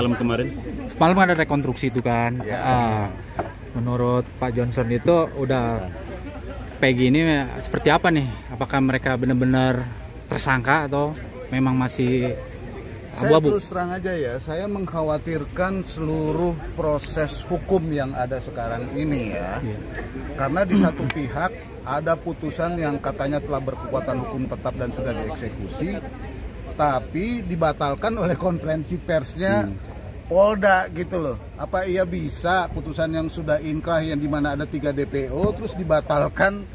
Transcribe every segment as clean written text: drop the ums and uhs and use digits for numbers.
Malam kemarin. Malam ada rekonstruksi itu kan. Menurut Pak Johnson itu udah Peggy ini seperti apa nih? Apakah mereka benar-benar tersangka atau memang masih Saya abu-abu? terus terang aja ya, saya mengkhawatirkan seluruh proses hukum yang ada sekarang ini ya. Karena di satu pihak ada putusan yang katanya telah berkekuatan hukum tetap dan sudah dieksekusi, tapi dibatalkan oleh konferensi persnya Polda gitu loh. Apa ia bisa putusan yang sudah inkrah yang dimana ada 3 DPO terus dibatalkan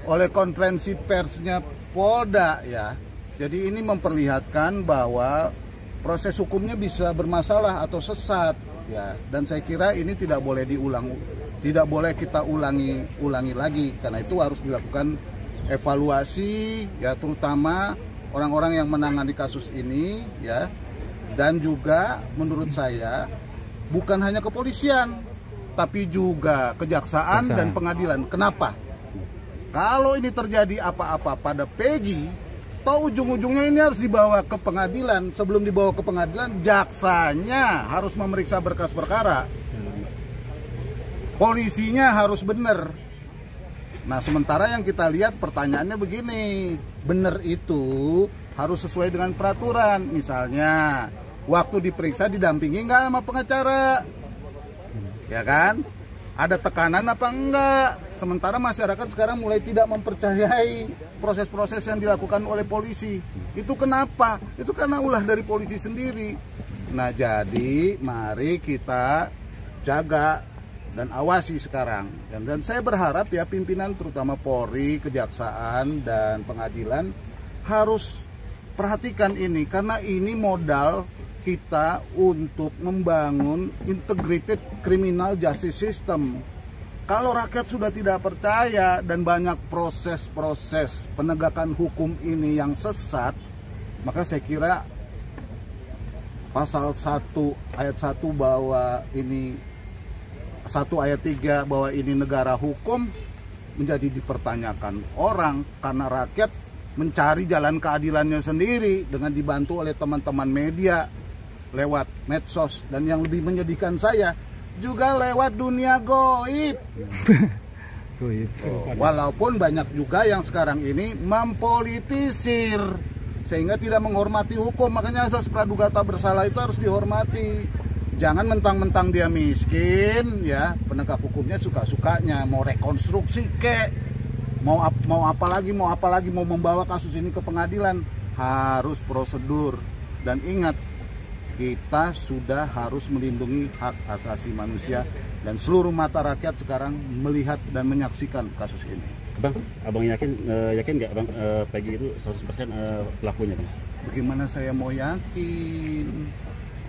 oleh konferensi persnya Polda ya. Jadi ini memperlihatkan bahwa proses hukumnya bisa bermasalah atau sesat ya. Dan saya kira ini tidak boleh diulang, tidak boleh kita ulangi lagi. Karena itu harus dilakukan evaluasi ya, terutama orang-orang yang menangani kasus ini ya. Dan juga menurut saya bukan hanya kepolisian tapi juga kejaksaan dan pengadilan. Kenapa? Kalau ini terjadi apa-apa pada Peggy, toh ujung-ujungnya ini harus dibawa ke pengadilan. Sebelum dibawa ke pengadilan, jaksanya harus memeriksa berkas perkara. Polisinya harus benar. Nah, sementara yang kita lihat pertanyaannya begini, benar itu harus sesuai dengan peraturan. Misalnya, waktu diperiksa didampingi nggak sama pengacara? Ya kan? Ada tekanan apa enggak? Sementara masyarakat sekarang mulai tidak mempercayai proses-proses yang dilakukan oleh polisi. Itu kenapa? Itu karena ulah dari polisi sendiri. Nah, jadi mari kita jaga dan awasi sekarang. Dan saya berharap ya pimpinan terutama Polri, Kejaksaan, dan Pengadilan harus perhatikan ini. Karena ini modal kita untuk membangun integrated criminal justice system. Kalau rakyat sudah tidak percaya dan banyak proses-proses penegakan hukum ini yang sesat, maka saya kira pasal 1 ayat 1 bahwa ini 1 ayat 3 bahwa ini negara hukum menjadi dipertanyakan orang karena rakyat mencari jalan keadilannya sendiri dengan dibantu oleh teman-teman media lewat medsos, dan yang lebih menyedihkan saya juga lewat dunia goib. Walaupun banyak juga yang sekarang ini mempolitisir sehingga tidak menghormati hukum. Makanya asas praduga tak bersalah itu harus dihormati. Jangan mentang-mentang dia miskin ya, penegak hukumnya suka-sukanya mau rekonstruksi kek, mau apa lagi mau membawa kasus ini ke pengadilan, harus prosedur. Dan ingat, kita sudah harus melindungi hak asasi manusia dan seluruh mata rakyat sekarang melihat dan menyaksikan kasus ini. Abang yakin nggak Bang Peggy itu 100% pelakunya Bang? Bagaimana saya mau yakin?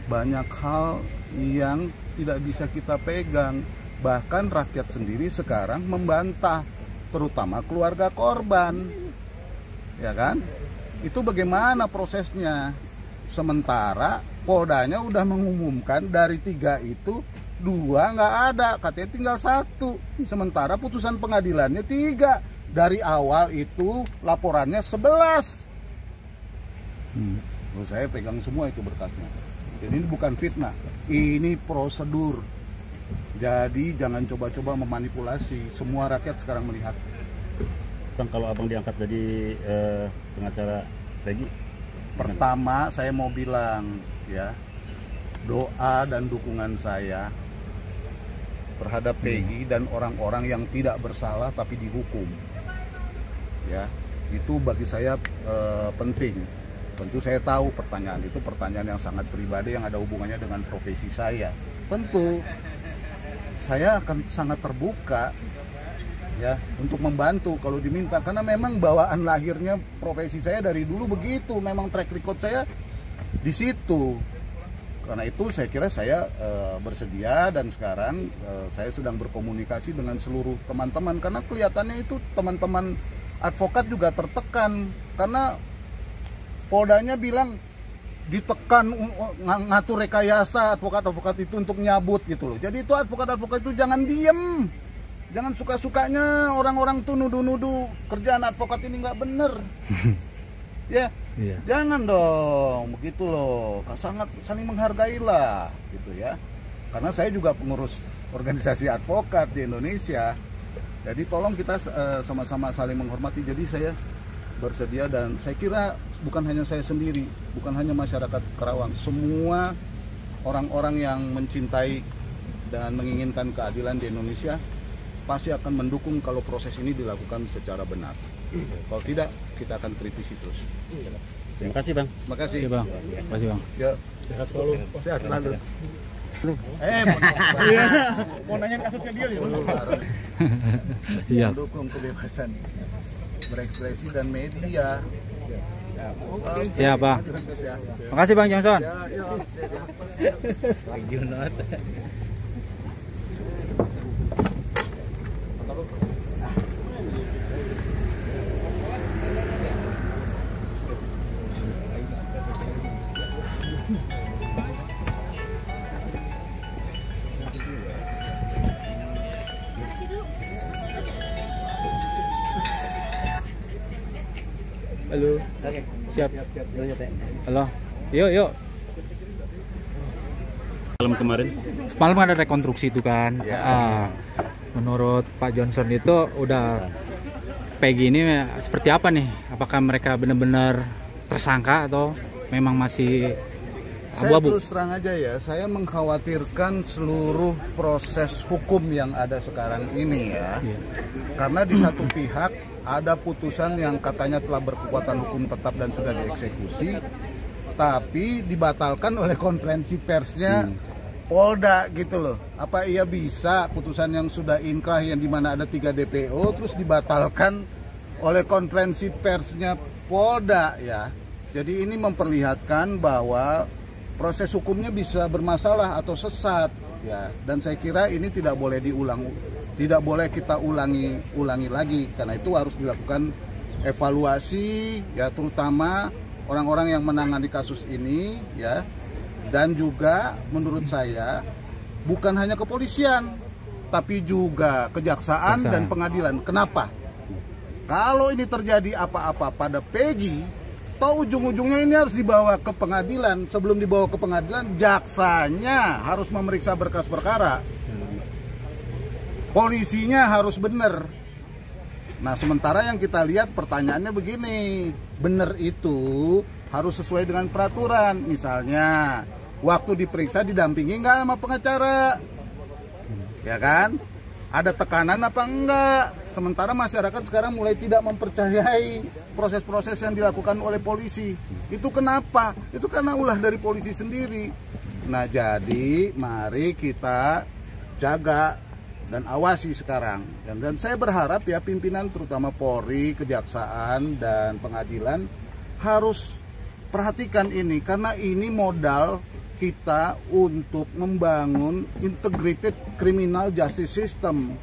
Banyak hal yang tidak bisa kita pegang. Bahkan rakyat sendiri sekarang membantah, terutama keluarga korban. Ya kan? Itu bagaimana prosesnya? Sementara Poldanya udah mengumumkan dari 3 itu 2 nggak ada, katanya tinggal 1. Sementara putusan pengadilannya 3. Dari awal itu laporannya 11. Saya pegang semua itu berkasnya. Jadi ini bukan fitnah, ini prosedur. Jadi jangan coba-coba memanipulasi. Semua rakyat sekarang melihat. Bang, kalau abang diangkat jadi pengacara Peggy, pertama saya mau bilang ya, doa dan dukungan saya terhadap Peggy dan orang-orang yang tidak bersalah tapi dihukum ya, itu bagi saya penting. Tentu saya tahu pertanyaan itu pertanyaan yang sangat pribadi yang ada hubungannya dengan profesi saya. Tentu saya akan sangat terbuka ya untuk membantu kalau diminta, karena memang bawaan lahirnya profesi saya dari dulu begitu, memang track record saya di situ. Karena itu saya kira saya bersedia, dan sekarang saya sedang berkomunikasi dengan seluruh teman-teman, karena kelihatannya itu teman-teman advokat juga tertekan karena Poldanya bilang ditekan ngatur rekayasa advokat-advokat itu untuk nyabut gitu loh. Jadi itu advokat-advokat itu jangan diem. Jangan suka-sukanya orang-orang tuh nuduh-nuduh kerjaan advokat ini nggak bener. Ya, Iya. jangan dong begitu loh. Sangat saling menghargailah gitu ya. Karena saya juga pengurus organisasi advokat di Indonesia. Jadi tolong kita sama-sama saling menghormati. Jadi saya bersedia, dan saya kira bukan hanya saya sendiri, bukan hanya masyarakat Karawang, semua orang-orang yang mencintai dan menginginkan keadilan di Indonesia pasti akan mendukung kalau proses ini dilakukan secara benar. Kalau tidak, kita akan kritisi terus. Terima kasih Bang. Terima kasih. Oke bang, terima kasih bang. Ya, Sehat selalu. sehat selalu. Mau nanya kasusnya dia ya. Iya. Mendukung kebebasan berekspresi dan media. Siap bang. Ya, Makasih bang Johnson. ya. Halo. Siap. Halo. Yuk. Malam kemarin Malam ada rekonstruksi itu kan. Ya. Menurut Pak Johnson itu udah Peggy ini seperti apa nih? Apakah mereka benar-benar tersangka atau memang masih Saya abu-abu? terus terang aja ya, saya mengkhawatirkan seluruh proses hukum yang ada sekarang ini ya. Iya. Karena di satu pihak ada putusan yang katanya telah berkekuatan hukum tetap dan sudah dieksekusi, tapi dibatalkan oleh konferensi persnya Polda gitu loh. Apa ia bisa putusan yang sudah inkrah yang dimana ada 3 DPO terus dibatalkan oleh konferensi persnya Polda ya. Jadi ini memperlihatkan bahwa proses hukumnya bisa bermasalah atau sesat ya. Dan saya kira ini tidak boleh diulang, tidak boleh kita ulangi lagi. Karena itu harus dilakukan evaluasi ya, terutama orang-orang yang menangani kasus ini ya. Dan juga menurut saya bukan hanya kepolisian, tapi juga kejaksaan dan pengadilan. Kenapa? Kalau ini terjadi apa-apa pada Peggy, toh ujung-ujungnya ini harus dibawa ke pengadilan. Sebelum dibawa ke pengadilan, jaksanya harus memeriksa berkas perkara. Polisinya harus benar. Nah, sementara yang kita lihat pertanyaannya begini, benar itu harus sesuai dengan peraturan. Misalnya, waktu diperiksa didampingi nggak sama pengacara? Ya kan? Ada tekanan apa enggak? Sementara masyarakat sekarang mulai tidak mempercayai proses-proses yang dilakukan oleh polisi. Itu kenapa? Itu karena ulah dari polisi sendiri. Nah, jadi mari kita jaga dan awasi sekarang. Dan saya berharap ya pimpinan terutama Polri, Kejaksaan, dan Pengadilan harus perhatikan ini. Karena ini modal kita untuk membangun integrated criminal justice system.